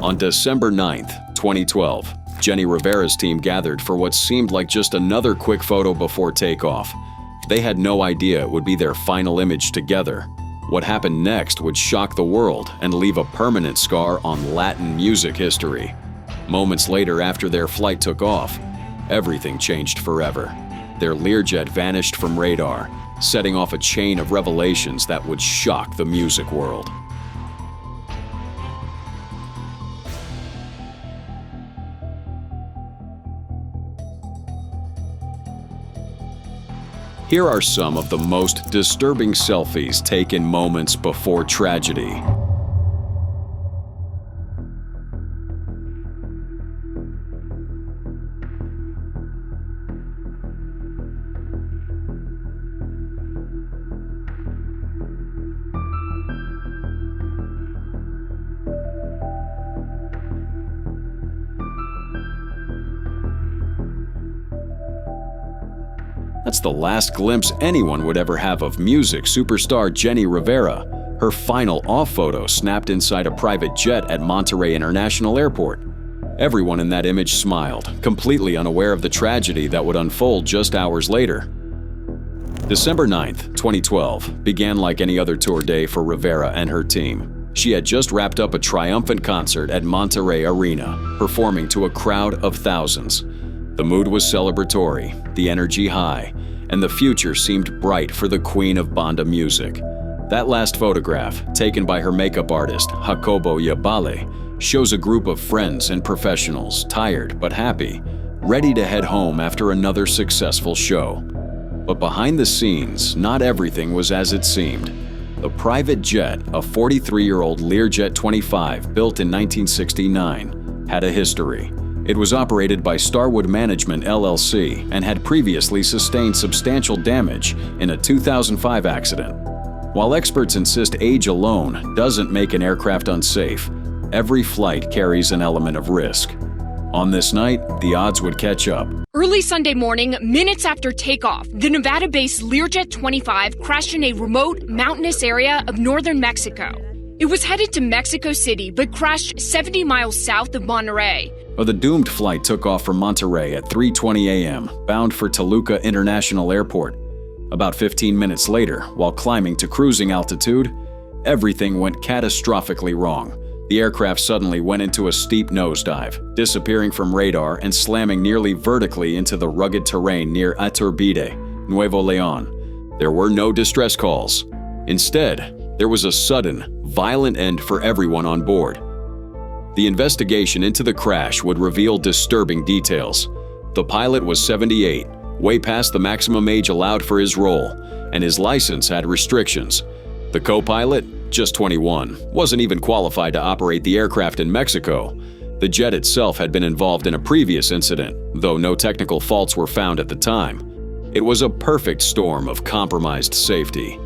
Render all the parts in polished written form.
On December 9th, 2012, Jenni Rivera's team gathered for what seemed like just another quick photo before takeoff. They had no idea it would be their final image together. What happened next would shock the world and leave a permanent scar on Latin music history. Moments later, after their flight took off, everything changed forever. Their Learjet vanished from radar, setting off a chain of revelations that would shock the music world. Here are some of the most disturbing selfies taken moments before tragedy. That's the last glimpse anyone would ever have of music superstar Jenni Rivera. Her final off photo snapped inside a private jet at Monterrey International Airport. Everyone in that image smiled, completely unaware of the tragedy that would unfold just hours later. December 9th, 2012, began like any other tour day for Rivera and her team. She had just wrapped up a triumphant concert at Monterrey Arena, performing to a crowd of thousands. The mood was celebratory, the energy high, and the future seemed bright for the queen of banda music. That last photograph, taken by her makeup artist, Jacobo Yabale, shows a group of friends and professionals, tired but happy, ready to head home after another successful show. But behind the scenes, not everything was as it seemed. The private jet, a 43-year-old Learjet 25 built in 1969, had a history. It was operated by Starwood Management LLC and had previously sustained substantial damage in a 2005 accident. While experts insist age alone doesn't make an aircraft unsafe, every flight carries an element of risk. On this night, the odds would catch up. Early Sunday morning, minutes after takeoff, the Nevada-based Learjet 25 crashed in a remote, mountainous area of northern Mexico. It was headed to Mexico City, but crashed 70 miles south of Monterrey. The doomed flight took off from Monterrey at 3:20 a.m., bound for Toluca International Airport. About 15 minutes later, while climbing to cruising altitude, everything went catastrophically wrong. The aircraft suddenly went into a steep nosedive, disappearing from radar and slamming nearly vertically into the rugged terrain near Iturbide, Nuevo León. There were no distress calls. Instead, there was a sudden, violent end for everyone on board. The investigation into the crash would reveal disturbing details. The pilot was 78, way past the maximum age allowed for his role, and his license had restrictions. The co-pilot, just 21, wasn't even qualified to operate the aircraft in Mexico. The jet itself had been involved in a previous incident, though no technical faults were found at the time. It was a perfect storm of compromised safety.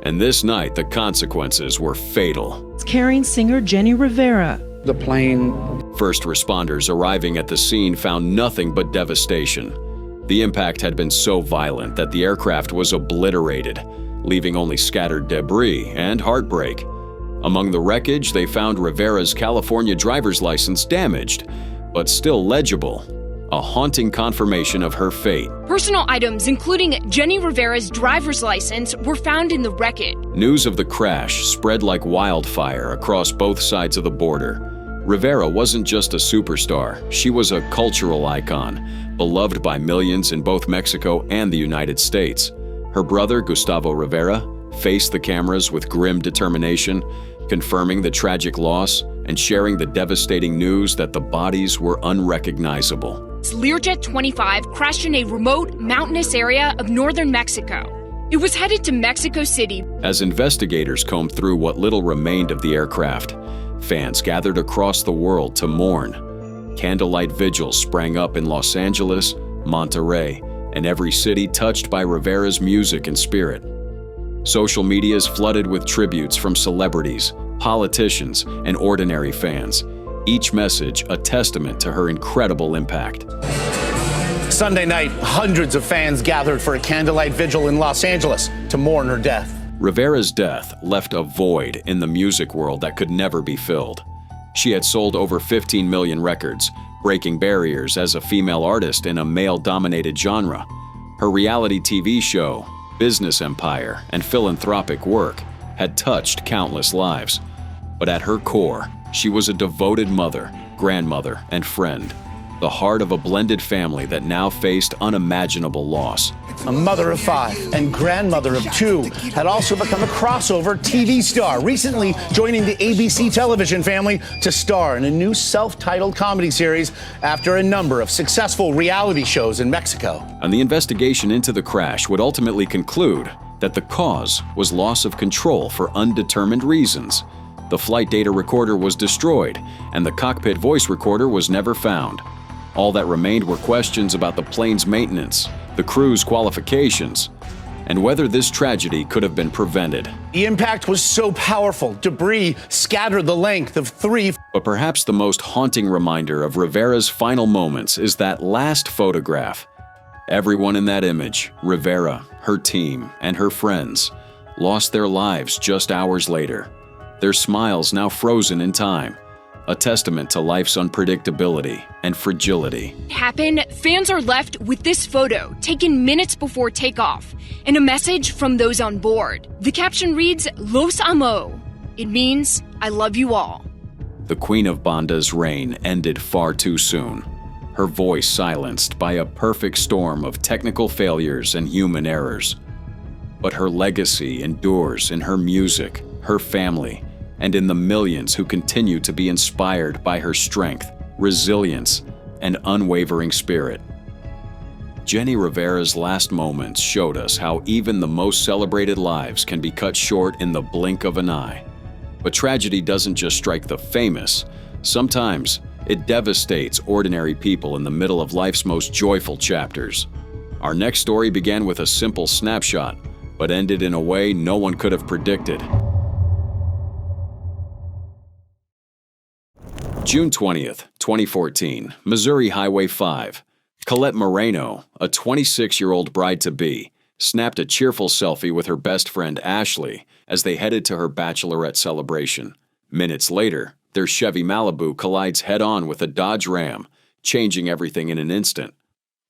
And this night, the consequences were fatal. It's carrying singer Jenni Rivera. The plane. First responders arriving at the scene found nothing but devastation. The impact had been so violent that the aircraft was obliterated, leaving only scattered debris and heartbreak. Among the wreckage, they found Rivera's California driver's license damaged, but still legible. A haunting confirmation of her fate. Personal items, including Jenni Rivera's driver's license, were found in the wreckage. News of the crash spread like wildfire across both sides of the border. Rivera wasn't just a superstar, she was a cultural icon, beloved by millions in both Mexico and the United States. Her brother, Gustavo Rivera, faced the cameras with grim determination, confirming the tragic loss and sharing the devastating news that the bodies were unrecognizable. Learjet 25 crashed in a remote, mountainous area of northern Mexico. It was headed to Mexico City. As investigators combed through what little remained of the aircraft, fans gathered across the world to mourn. Candlelight vigils sprang up in Los Angeles, Monterrey, and every city touched by Rivera's music and spirit. Social media is flooded with tributes from celebrities, politicians, and ordinary fans. Each message a testament to her incredible impact. Sunday night, hundreds of fans gathered for a candlelight vigil in Los Angeles to mourn her death. Rivera's death left a void in the music world that could never be filled. She had sold over 15 million records, breaking barriers as a female artist in a male-dominated genre. Her reality TV show, business empire, and philanthropic work had touched countless lives. But at her core, she was a devoted mother, grandmother, and friend, the heart of a blended family that now faced unimaginable loss. A mother of 5 and grandmother of 2, had also become a crossover TV star, recently joining the ABC television family to star in a new self-titled comedy series after a number of successful reality shows in Mexico. And the investigation into the crash would ultimately conclude that the cause was loss of control for undetermined reasons. The flight data recorder was destroyed, and the cockpit voice recorder was never found. All that remained were questions about the plane's maintenance, the crew's qualifications, and whether this tragedy could have been prevented. The impact was so powerful, debris scattered the length of 3. But perhaps the most haunting reminder of Rivera's final moments is that last photograph. Everyone in that image, Rivera, her team, and her friends, lost their lives just hours later, their smiles now frozen in time. A testament to life's unpredictability and fragility. Fans are left with this photo taken minutes before takeoff and a message from those on board. The caption reads, "Los amo." It means, "I love you all." The Queen of Banda's reign ended far too soon, her voice silenced by a perfect storm of technical failures and human errors. But her legacy endures in her music, her family, and in the millions who continue to be inspired by her strength, resilience, and unwavering spirit. Jenni Rivera's last moments showed us how even the most celebrated lives can be cut short in the blink of an eye. But tragedy doesn't just strike the famous. Sometimes it devastates ordinary people in the middle of life's most joyful chapters. Our next story began with a simple snapshot, but ended in a way no one could have predicted. June 20th, 2014, Missouri Highway 5. Colette Moreno, a 26-year-old bride-to-be, snapped a cheerful selfie with her best friend Ashley as they headed to her bachelorette celebration. Minutes later, their Chevy Malibu collides head-on with a Dodge Ram, changing everything in an instant.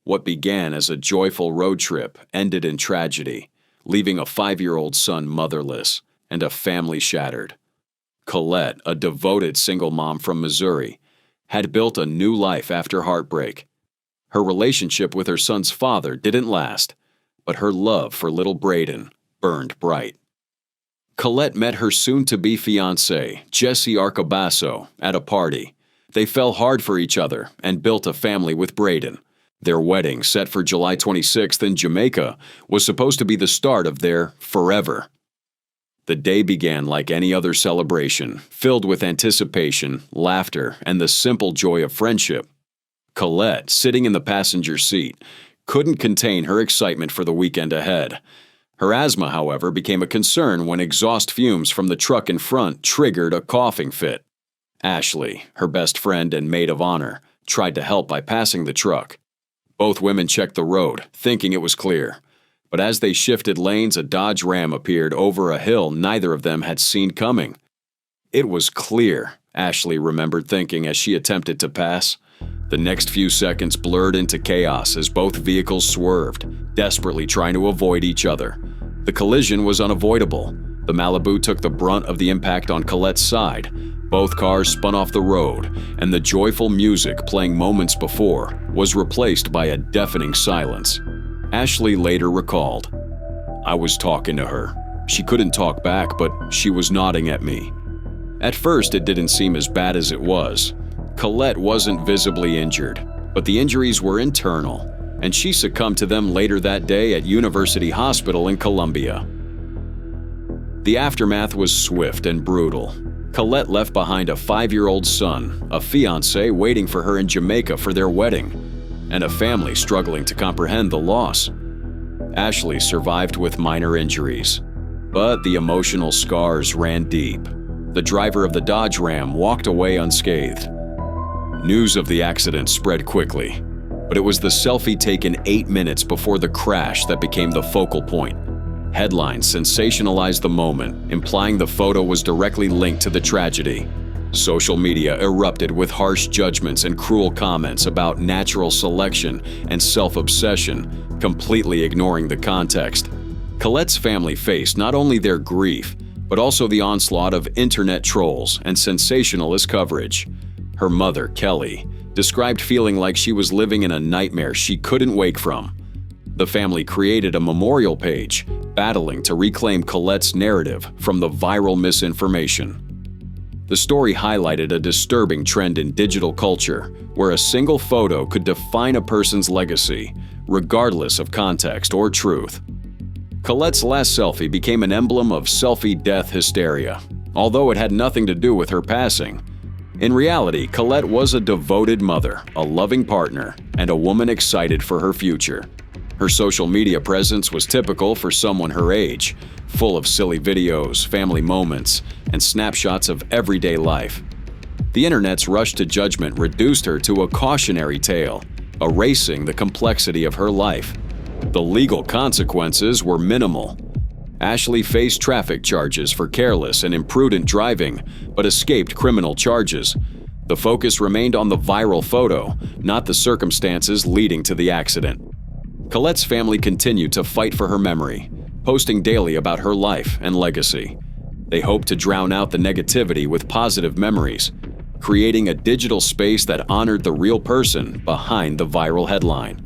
What began as a joyful road trip ended in tragedy, leaving a 5-year-old son motherless and a family shattered. Colette, a devoted single mom from Missouri, had built a new life after heartbreak. Her relationship with her son's father didn't last, but her love for little Braden burned bright. Colette met her soon-to-be fiancé, Jesse Arcabasso, at a party. They fell hard for each other and built a family with Braden. Their wedding, set for July 26th in Jamaica, was supposed to be the start of their forever. The day began like any other celebration, filled with anticipation, laughter, and the simple joy of friendship. Colette, sitting in the passenger seat, couldn't contain her excitement for the weekend ahead. Her asthma, however, became a concern when exhaust fumes from the truck in front triggered a coughing fit. Ashley, her best friend and maid of honor, tried to help by passing the truck. Both women checked the road, thinking it was clear. But as they shifted lanes, a Dodge Ram appeared over a hill neither of them had seen coming. It was clear, Ashley remembered thinking as she attempted to pass. The next few seconds blurred into chaos as both vehicles swerved, desperately trying to avoid each other. The collision was unavoidable. The Malibu took the brunt of the impact on Colette's side. Both cars spun off the road, and the joyful music playing moments before was replaced by a deafening silence. Ashley later recalled, "I was talking to her. She couldn't talk back, but she was nodding at me." At first, it didn't seem as bad as it was. Colette wasn't visibly injured, but the injuries were internal, and she succumbed to them later that day at University Hospital in Columbia. The aftermath was swift and brutal. Colette left behind a 5-year-old son, a fiancé waiting for her in Jamaica for their wedding, and a family struggling to comprehend the loss. Ashley survived with minor injuries, but the emotional scars ran deep. The driver of the Dodge Ram walked away unscathed. News of the accident spread quickly, but it was the selfie taken 8 minutes before the crash that became the focal point. Headlines sensationalized the moment, implying the photo was directly linked to the tragedy. Social media erupted with harsh judgments and cruel comments about natural selection and self-obsession, completely ignoring the context. Colette's family faced not only their grief, but also the onslaught of internet trolls and sensationalist coverage. Her mother, Kelly, described feeling like she was living in a nightmare she couldn't wake from. The family created a memorial page, battling to reclaim Colette's narrative from the viral misinformation. The story highlighted a disturbing trend in digital culture, where a single photo could define a person's legacy, regardless of context or truth. Colette's last selfie became an emblem of selfie death hysteria, although it had nothing to do with her passing. In reality, Colette was a devoted mother, a loving partner, and a woman excited for her future. Her social media presence was typical for someone her age, full of silly videos, family moments, and snapshots of everyday life. The internet's rush to judgment reduced her to a cautionary tale, erasing the complexity of her life. The legal consequences were minimal. Ashley faced traffic charges for careless and imprudent driving, but escaped criminal charges. The focus remained on the viral photo, not the circumstances leading to the accident. Colette's family continued to fight for her memory, posting daily about her life and legacy. They hoped to drown out the negativity with positive memories, creating a digital space that honored the real person behind the viral headline.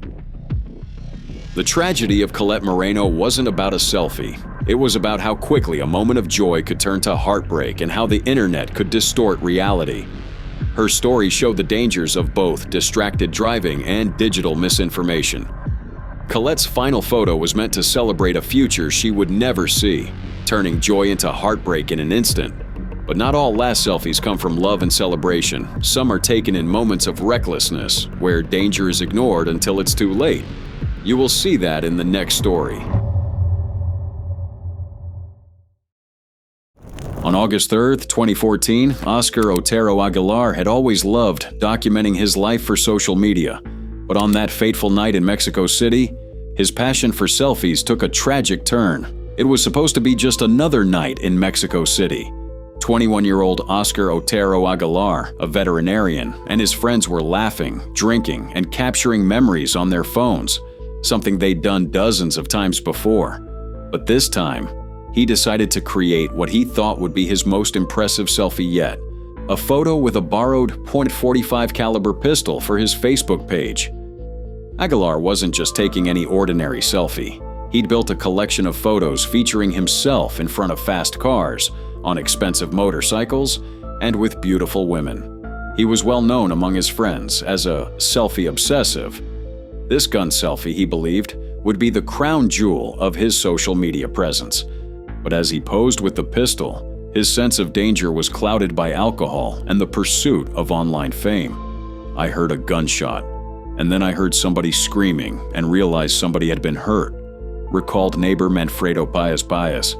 The tragedy of Colette Moreno wasn't about a selfie. It was about how quickly a moment of joy could turn to heartbreak and how the internet could distort reality. Her story showed the dangers of both distracted driving and digital misinformation. Colette's final photo was meant to celebrate a future she would never see, turning joy into heartbreak in an instant. But not all last selfies come from love and celebration. Some are taken in moments of recklessness, where danger is ignored until it's too late. You will see that in the next story. On August 3, 2014, Oscar Otero Aguilar had always loved documenting his life for social media. But on that fateful night in Mexico City, his passion for selfies took a tragic turn. It was supposed to be just another night in Mexico City. 21-year-old Oscar Otero Aguilar, a veterinarian, and his friends were laughing, drinking, and capturing memories on their phones, something they'd done dozens of times before. But this time, he decided to create what he thought would be his most impressive selfie yet. A photo with a borrowed .45 caliber pistol for his Facebook page. Aguilar wasn't just taking any ordinary selfie. He'd built a collection of photos featuring himself in front of fast cars, on expensive motorcycles, and with beautiful women. He was well known among his friends as a selfie obsessive. This gun selfie, he believed, would be the crown jewel of his social media presence. But as he posed with the pistol, his sense of danger was clouded by alcohol and the pursuit of online fame. I heard a gunshot, and then I heard somebody screaming and realized somebody had been hurt, recalled neighbor Manfredo Paez.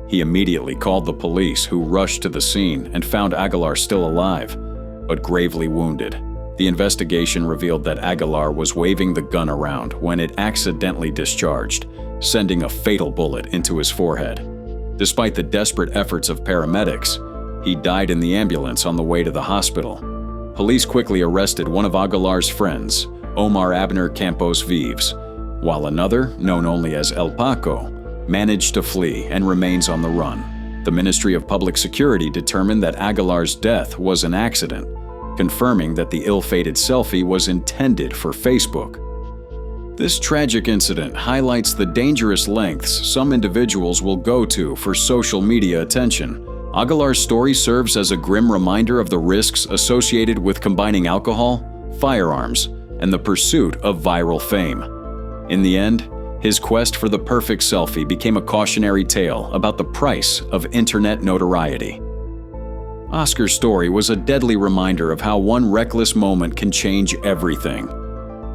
He immediately called the police, who rushed to the scene and found Aguilar still alive, but gravely wounded. The investigation revealed that Aguilar was waving the gun around when it accidentally discharged, sending a fatal bullet into his forehead. Despite the desperate efforts of paramedics, he died in the ambulance on the way to the hospital. Police quickly arrested one of Aguilar's friends, Omar Abner Campos Vives, while another, known only as El Paco, managed to flee and remains on the run. The Ministry of Public Security determined that Aguilar's death was an accident, confirming that the ill-fated selfie was intended for Facebook. This tragic incident highlights the dangerous lengths some individuals will go to for social media attention. Aguilar's story serves as a grim reminder of the risks associated with combining alcohol, firearms, and the pursuit of viral fame. In the end, his quest for the perfect selfie became a cautionary tale about the price of internet notoriety. Oscar's story was a deadly reminder of how one reckless moment can change everything.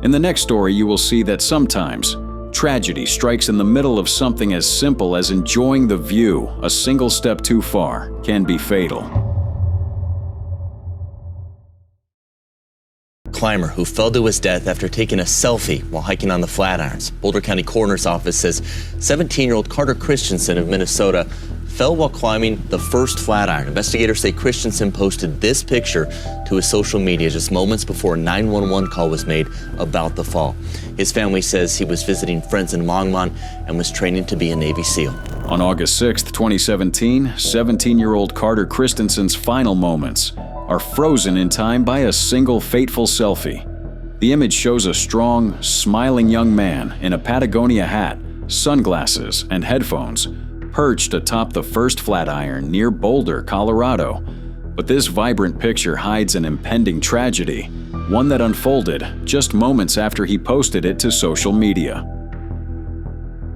In the next story, you will see that sometimes tragedy strikes in the middle of something as simple as enjoying the view. A single step too far can be fatal. Climber who fell to his death after taking a selfie while hiking on the Flatirons. Boulder County Coroner's Office says 17-year-old Carter Christensen of Minnesota fell while climbing the first Flatiron. Investigators say Christensen posted this picture to his social media just moments before a 911 call was made about the fall. His family says he was visiting friends in Longmont and was training to be a Navy SEAL. On August 6, 2017, 17-year-old Carter Christensen's final moments are frozen in time by a single fateful selfie. The image shows a strong, smiling young man in a Patagonia hat, sunglasses, and headphones, perched atop the first Flatiron near Boulder, Colorado. But this vibrant picture hides an impending tragedy, one that unfolded just moments after he posted it to social media.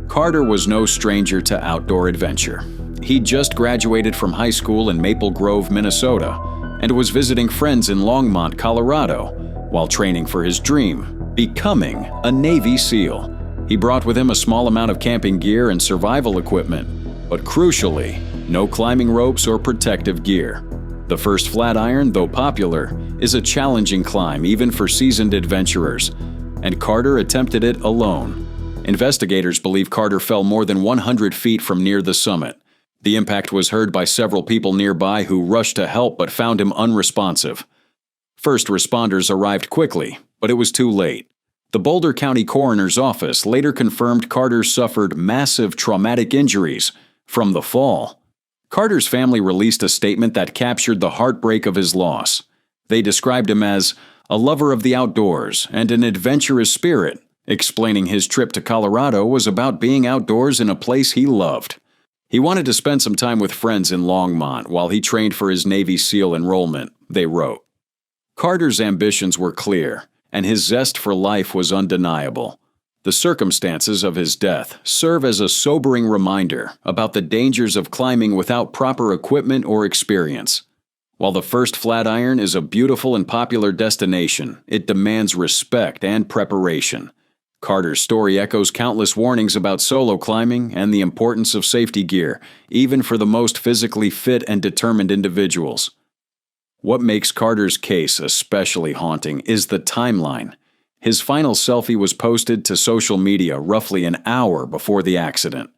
Carter was no stranger to outdoor adventure. He just graduated from high school in Maple Grove, Minnesota, and was visiting friends in Longmont, Colorado, while training for his dream, becoming a Navy SEAL. He brought with him a small amount of camping gear and survival equipment, but crucially, no climbing ropes or protective gear. The first Flatiron, though popular, is a challenging climb even for seasoned adventurers, and Carter attempted it alone. Investigators believe Carter fell more than 100 feet from near the summit. The impact was heard by several people nearby who rushed to help but found him unresponsive. First responders arrived quickly, but it was too late. The Boulder County Coroner's Office later confirmed Carter suffered massive traumatic injuries from the fall. Carter's family released a statement that captured the heartbreak of his loss. They described him as a lover of the outdoors and an adventurous spirit, explaining his trip to Colorado was about being outdoors in a place he loved. He wanted to spend some time with friends in Longmont while he trained for his Navy SEAL enrollment, they wrote. Carter's ambitions were clear, and his zest for life was undeniable. The circumstances of his death serve as a sobering reminder about the dangers of climbing without proper equipment or experience. While the first Flatiron is a beautiful and popular destination, it demands respect and preparation. Carter's story echoes countless warnings about solo climbing and the importance of safety gear, even for the most physically fit and determined individuals. What makes Carter's case especially haunting is the timeline. His final selfie was posted to social media roughly an hour before the accident.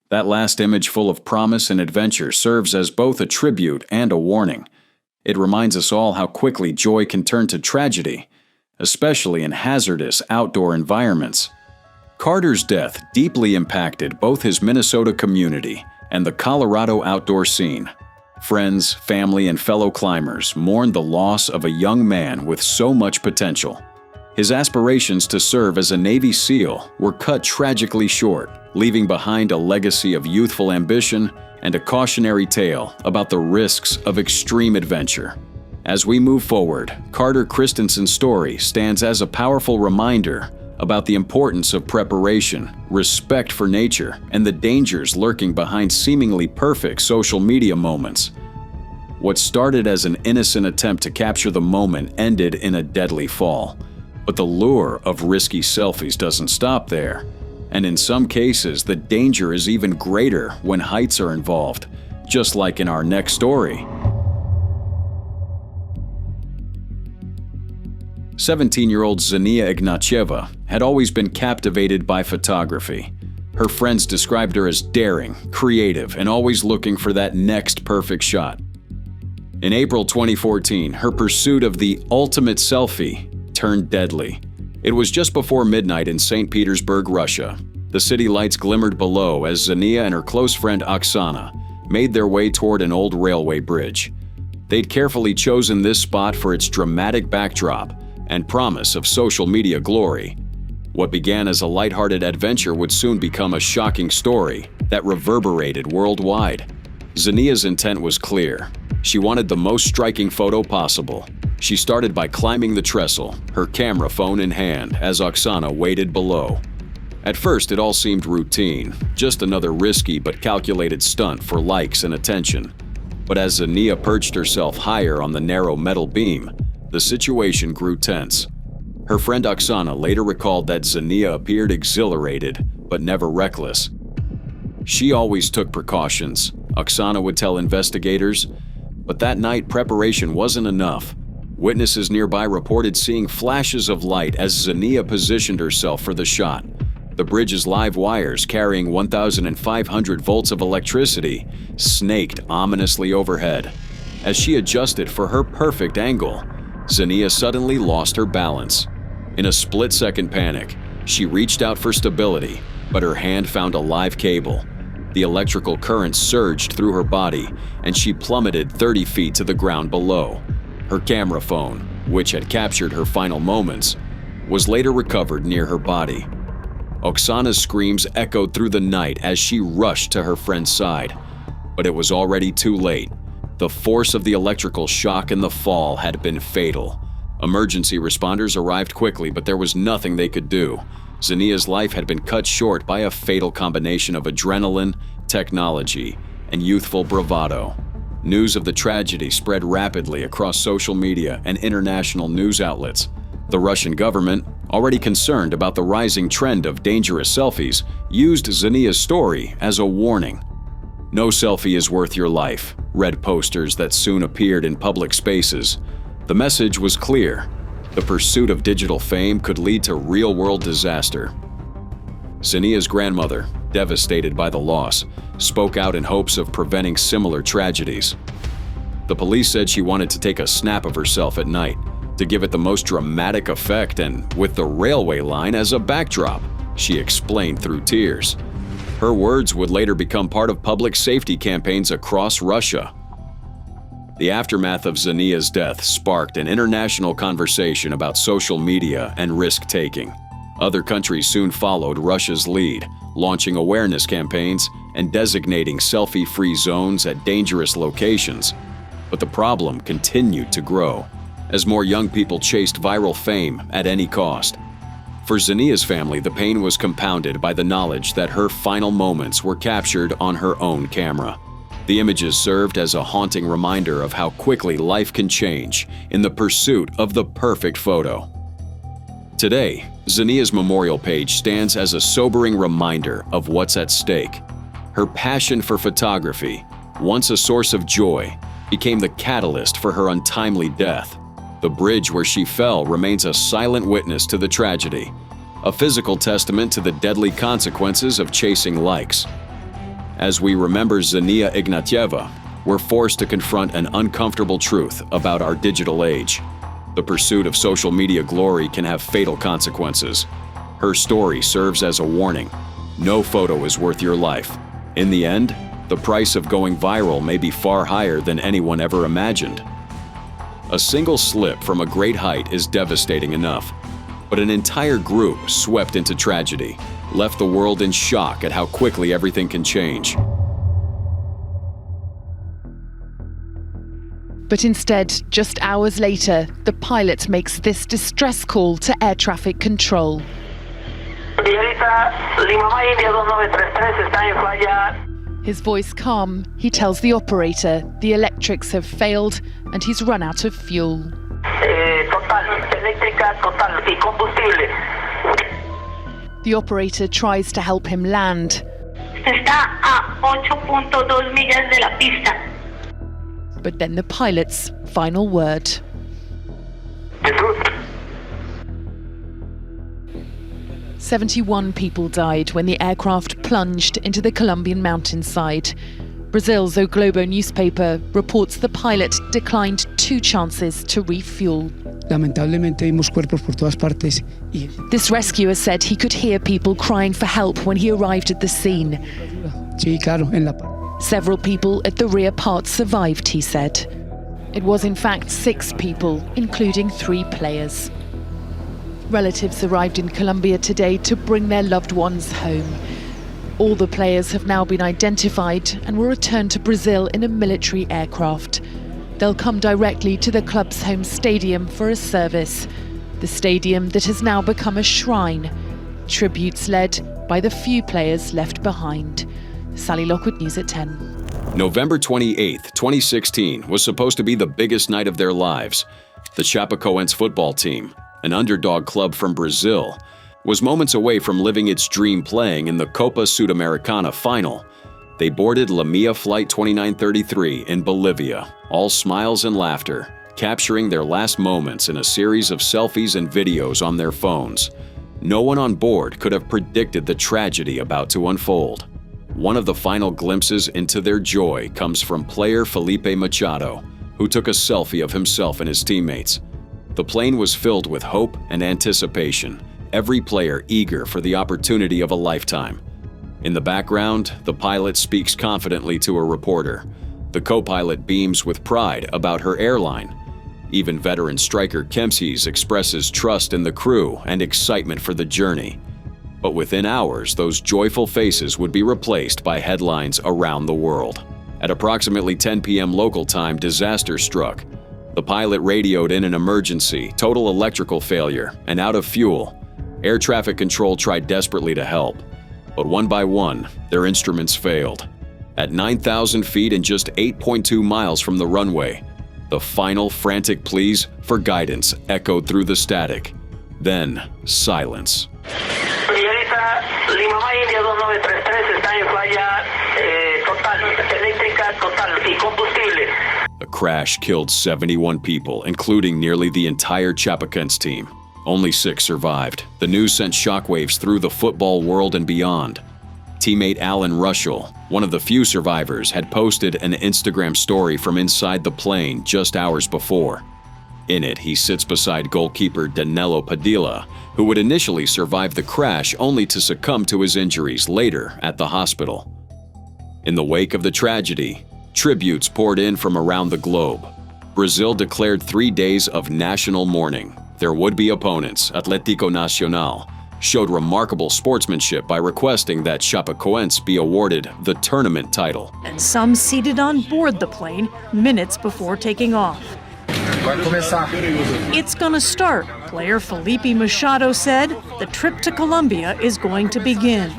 That last image, full of promise and adventure, serves as both a tribute and a warning. It reminds us all how quickly joy can turn to tragedy, especially in hazardous outdoor environments. Carter's death deeply impacted both his Minnesota community and the Colorado outdoor scene. Friends, family, and fellow climbers mourned the loss of a young man with so much potential. His aspirations to serve as a Navy SEAL were cut tragically short, leaving behind a legacy of youthful ambition and a cautionary tale about the risks of extreme adventure. As we move forward, Carter Christensen's story stands as a powerful reminder about the importance of preparation, respect for nature, and the dangers lurking behind seemingly perfect social media moments. What started as an innocent attempt to capture the moment ended in a deadly fall. But the lure of risky selfies doesn't stop there. And in some cases, the danger is even greater when heights are involved, just like in our next story. 17-year-old Zania Ignatieva had always been captivated by photography. Her friends described her as daring, creative, and always looking for that next perfect shot. In April 2014, her pursuit of the ultimate selfie turned deadly. It was just before midnight in St. Petersburg, Russia. The city lights glimmered below as Zania and her close friend Oksana made their way toward an old railway bridge. They'd carefully chosen this spot for its dramatic backdrop and promise of social media glory. What began as a lighthearted adventure would soon become a shocking story that reverberated worldwide. Zania's intent was clear. She wanted the most striking photo possible. She started by climbing the trestle, her camera phone in hand, as Oksana waited below. At first, it all seemed routine, just another risky but calculated stunt for likes and attention. But as Zania perched herself higher on the narrow metal beam, the situation grew tense. Her friend Oksana later recalled that Zania appeared exhilarated, but never reckless. She always took precautions, Oksana would tell investigators, but that night preparation wasn't enough. Witnesses nearby reported seeing flashes of light as Zania positioned herself for the shot. The bridge's live wires, carrying 1,500 volts of electricity, snaked ominously overhead. As she adjusted for her perfect angle, Zania suddenly lost her balance. In a split-second panic, she reached out for stability, but her hand found a live cable. The electrical current surged through her body, and she plummeted 30 feet to the ground below. Her camera phone, which had captured her final moments, was later recovered near her body. Oksana's screams echoed through the night as she rushed to her friend's side. But it was already too late. The force of the electrical shock and the fall had been fatal. Emergency responders arrived quickly, but there was nothing they could do. Zania's life had been cut short by a fatal combination of adrenaline, technology, and youthful bravado. News of the tragedy spread rapidly across social media and international news outlets. The Russian government, already concerned about the rising trend of dangerous selfies, used Zania's story as a warning. "No selfie is worth your life," read posters that soon appeared in public spaces. The message was clear. The pursuit of digital fame could lead to real-world disaster. Zania's grandmother, devastated by the loss, spoke out in hopes of preventing similar tragedies. The police said she wanted to take a snap of herself at night, to give it the most dramatic effect, and with the railway line as a backdrop, she explained through tears. Her words would later become part of public safety campaigns across Russia. The aftermath of Zania's death sparked an international conversation about social media and risk-taking. Other countries soon followed Russia's lead, launching awareness campaigns and designating selfie-free zones at dangerous locations. But the problem continued to grow as more young people chased viral fame at any cost. For Zania's family, the pain was compounded by the knowledge that her final moments were captured on her own camera. The images served as a haunting reminder of how quickly life can change in the pursuit of the perfect photo. Today, Zania's memorial page stands as a sobering reminder of what's at stake. Her passion for photography, once a source of joy, became the catalyst for her untimely death. The bridge where she fell remains a silent witness to the tragedy, a physical testament to the deadly consequences of chasing likes. As we remember Zania Ignatieva, we're forced to confront an uncomfortable truth about our digital age. The pursuit of social media glory can have fatal consequences. Her story serves as a warning. No photo is worth your life. In the end, the price of going viral may be far higher than anyone ever imagined. A single slip from a great height is devastating enough, but an entire group swept into tragedy left the world in shock at how quickly everything can change. But instead, just hours later, the pilot makes this distress call to air traffic control. His voice calm, he tells the operator the electrics have failed and he's run out of fuel. The operator tries to help him land. But then the pilot's final word. 71 people died when the aircraft plunged into the Colombian mountainside. Brazil's O Globo newspaper reports the pilot declined 2 chances to refuel. Lamentablemente vimos cuerpos por todas partes. This rescuer said he could hear people crying for help when he arrived at the scene. Sí, claro, en la Several people at the rear part survived, he said. It was in fact 6 people, including 3 players. Relatives arrived in Colombia today to bring their loved ones home. All the players have now been identified and will return to Brazil in a military aircraft. They'll come directly to the club's home stadium for a service, the stadium that has now become a shrine, tributes led by the few players left behind. Sally Lockwood, News at 10. November 28, 2016 was supposed to be the biggest night of their lives. The Chapecoense football team, an underdog club from Brazil, was moments away from living its dream playing in the Copa Sudamericana final. They boarded La Mia Flight 2933 in Bolivia, all smiles and laughter, capturing their last moments in a series of selfies and videos on their phones. No one on board could have predicted the tragedy about to unfold. One of the final glimpses into their joy comes from player Felipe Machado, who took a selfie of himself and his teammates. The plane was filled with hope and anticipation, every player eager for the opportunity of a lifetime. In the background, the pilot speaks confidently to a reporter. The co-pilot beams with pride about her airline. Even veteran striker Kempsey expresses trust in the crew and excitement for the journey. But within hours, those joyful faces would be replaced by headlines around the world. At approximately 10 p.m. local time, disaster struck. The pilot radioed in an emergency, total electrical failure, and out of fuel. Air traffic control tried desperately to help, but one by one, their instruments failed. At 9,000 feet and just 8.2 miles from the runway, the final frantic pleas for guidance echoed through the static. Then, silence. The crash killed 71 people, including nearly the entire Chapecoense team. Only 6 survived. The news sent shockwaves through the football world and beyond. Teammate Alan Russell, one of the few survivors, had posted an Instagram story from inside the plane just hours before. In it, he sits beside goalkeeper Danilo Padilla, who would initially survive the crash only to succumb to his injuries later at the hospital. In the wake of the tragedy, tributes poured in from around the globe. Brazil declared 3 days of national mourning. Their would-be opponents, Atlético Nacional, showed remarkable sportsmanship by requesting that Chapecoense be awarded the tournament title. And some seated on board the plane minutes before taking off. It's gonna start, player Felipe Machado said. The trip to Colombia is going to begin.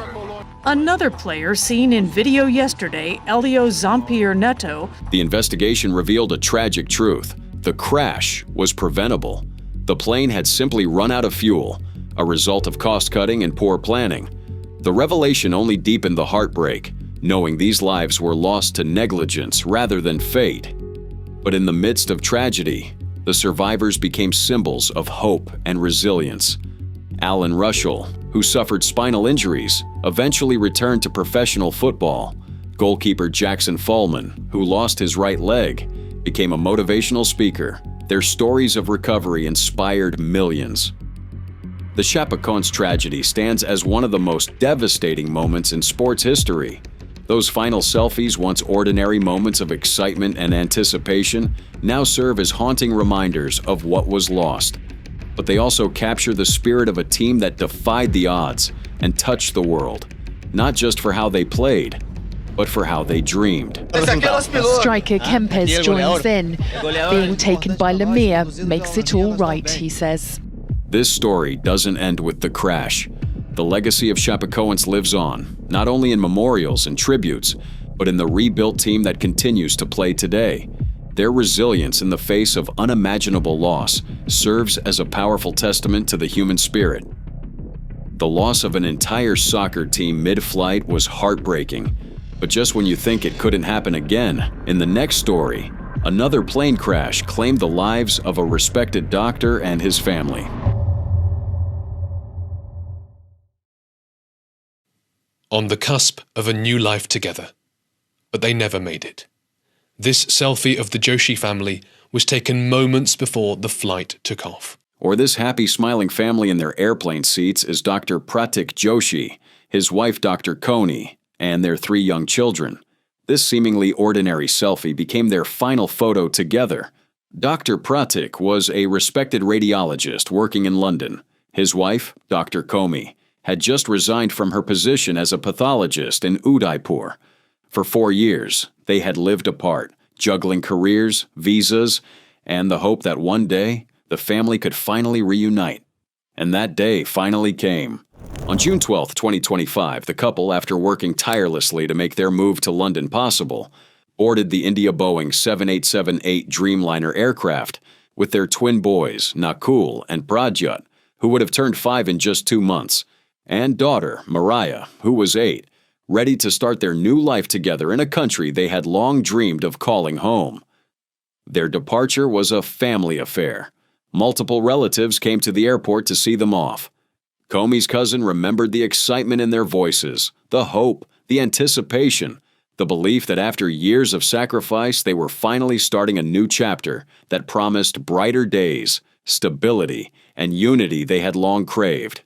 Another player seen in video yesterday, Elio Zampier Neto. The investigation revealed a tragic truth. The crash was preventable. The plane had simply run out of fuel, a result of cost-cutting and poor planning. The revelation only deepened the heartbreak, knowing these lives were lost to negligence rather than fate. But in the midst of tragedy, the survivors became symbols of hope and resilience. Alan Russell, who suffered spinal injuries, eventually returned to professional football. Goalkeeper Jackson Fallman, who lost his right leg, became a motivational speaker. Their stories of recovery inspired millions. The Chapecoense tragedy stands as one of the most devastating moments in sports history. Those final selfies, once ordinary moments of excitement and anticipation, now serve as haunting reminders of what was lost. But they also capture the spirit of a team that defied the odds and touched the world, not just for how they played, but for how they dreamed. Striker Kempes joins in. Being taken by Lemire makes it all right, he says. This story doesn't end with the crash. The legacy of Chapecoense lives on, not only in memorials and tributes, but in the rebuilt team that continues to play today. Their resilience in the face of unimaginable loss serves as a powerful testament to the human spirit. The loss of an entire soccer team mid-flight was heartbreaking, but just when you think it couldn't happen again, in the next story, another plane crash claimed the lives of a respected doctor and his family. On the cusp of a new life together, but they never made it. This selfie of the Joshi family was taken moments before the flight took off. Or this happy, smiling family in their airplane seats is Dr. Pratik Joshi, his wife Dr. Koni, and their 3 young children. This seemingly ordinary selfie became their final photo together. Dr. Pratik was a respected radiologist working in London. His wife, Dr. Komi, had just resigned from her position as a pathologist in Udaipur. For 4 years, they had lived apart, juggling careers, visas, and the hope that one day the family could finally reunite. And that day finally came. On June 12, 2025, the couple, after working tirelessly to make their move to London possible, boarded the India Boeing 7878 Dreamliner aircraft with their twin boys, Nakul and Pradyut, who would have turned 5 in just 2 months, and daughter, Mariah, who was 8, ready to start their new life together in a country they had long dreamed of calling home. Their departure was a family affair. Multiple relatives came to the airport to see them off. Comey's cousin remembered the excitement in their voices, the hope, the anticipation, the belief that after years of sacrifice they were finally starting a new chapter that promised brighter days, stability, and unity they had long craved.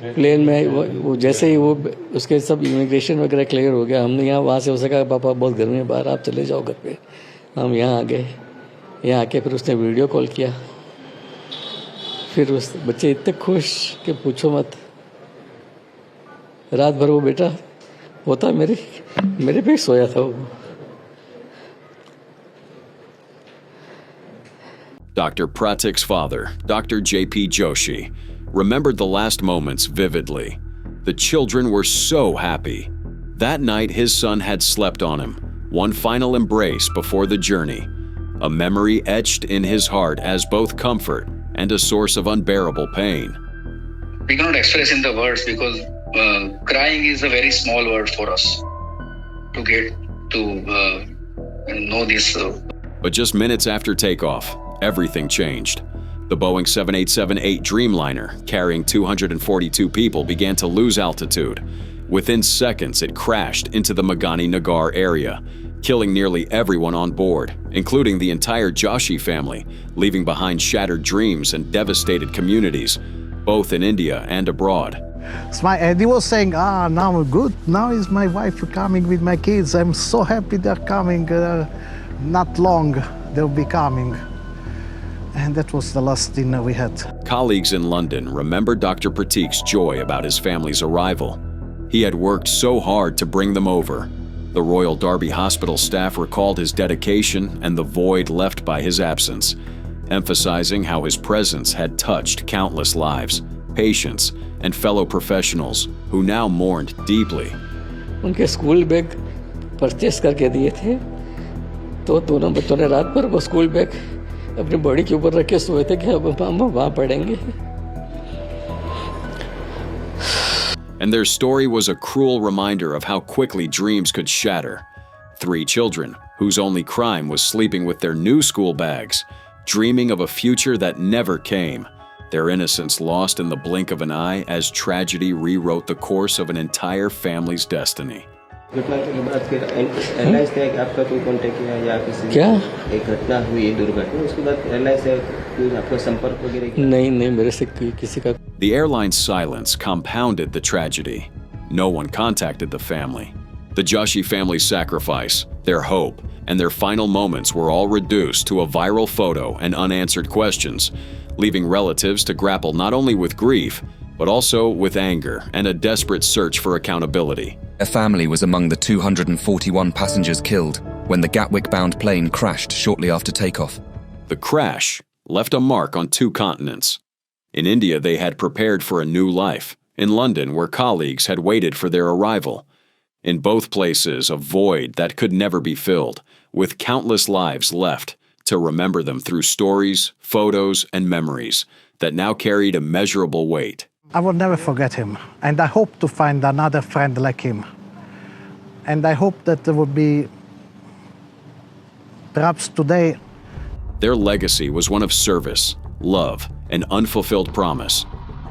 Plane में वो जैसे ही वो उसके सब immigration वगैरह clear हो गया, हमने यहाँ वहाँ से उसने कहा पापा बहुत गर्मी है बाहर, आप चले जाओ घर पे। हम यहाँ आ गए, यहाँ आके फिर उसने वीडियो कॉल किया, फिर उस बच्चे इतने खुश कि पूछो मत। रात भर वो बेटा होता मेरे पे सोया था वो। Dr. Pratik's father, Dr. J.P. Joshi, remembered the last moments vividly. The children were so happy. That night, his son had slept on him, one final embrace before the journey, a memory etched in his heart as both comfort and a source of unbearable pain. We cannot express in the words because crying is a very small word for us to get to know this. But just minutes after takeoff, everything changed. The Boeing 787-8 Dreamliner, carrying 242 people, began to lose altitude. Within seconds, it crashed into the Magani Nagar area, killing nearly everyone on board, including the entire Joshi family, leaving behind shattered dreams and devastated communities, both in India and abroad. And he was saying, now I'm good. Now is my wife coming with my kids. I'm so happy they're coming. Not long, they'll be coming. And that was the last dinner we had. Colleagues in London remembered Dr. Pratik's joy about his family's arrival. He had worked so hard to bring them over. The Royal Derby Hospital staff recalled his dedication and the void left by his absence, emphasizing how his presence had touched countless lives, patients, and fellow professionals who now mourned deeply. उनके school bag purchase करके दिए थे, तो दोनों बच्चों ने रात भर वो स्कूल बैग अपनी बॉडी के ऊपर रख के सोए थे कि अब हम वहाँ पढ़ेंगे. And their story was a cruel reminder of how quickly dreams could shatter. 3 children, whose only crime was sleeping with their new school bags, dreaming of a future that never came, their innocence lost in the blink of an eye as tragedy rewrote the course of an entire family's destiny. क्या? एक घटना हुई दुर्घटना उसके बाद airline से कोई आपका संपर्क वगैरह? नहीं मेरे से किसी का. The airline's silence compounded the tragedy. No one contacted the family. The Joshi family's sacrifice, their hope, and their final moments were all reduced to a viral photo and unanswered questions, leaving relatives to grapple not only with grief, but also with anger and a desperate search for accountability. Their family was among the 241 passengers killed when the Gatwick-bound plane crashed shortly after takeoff. The crash left a mark on 2 continents. In India, they had prepared for a new life. In London, where colleagues had waited for their arrival. In both places, a void that could never be filled, with countless lives left to remember them through stories, photos, and memories that now carried immeasurable weight. I will never forget him, and I hope to find another friend like him. And I hope that there will be, perhaps today. Their legacy was one of service, love, and unfulfilled promise.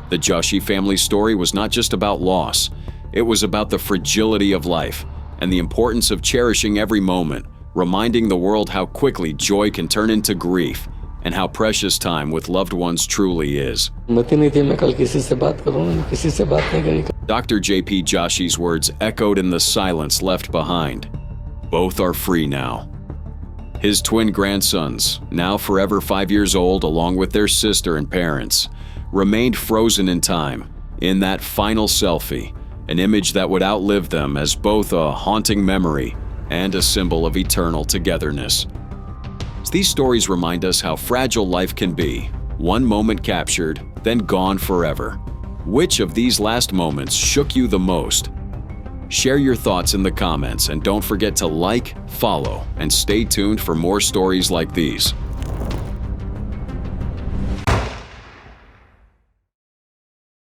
The Joshi family story was not just about loss, it was about the fragility of life and the importance of cherishing every moment, reminding the world how quickly joy can turn into grief and how precious time with loved ones truly is. Dr. J.P. Joshi's words echoed in the silence left behind. Both are free now. His twin grandsons, now forever 5 years old along with their sister and parents, remained frozen in time in that final selfie, an image that would outlive them as both a haunting memory and a symbol of eternal togetherness. These stories remind us how fragile life can be, one moment captured, then gone forever. Which of these last moments shook you the most? Share your thoughts in the comments and don't forget to like, follow, and stay tuned for more stories like these.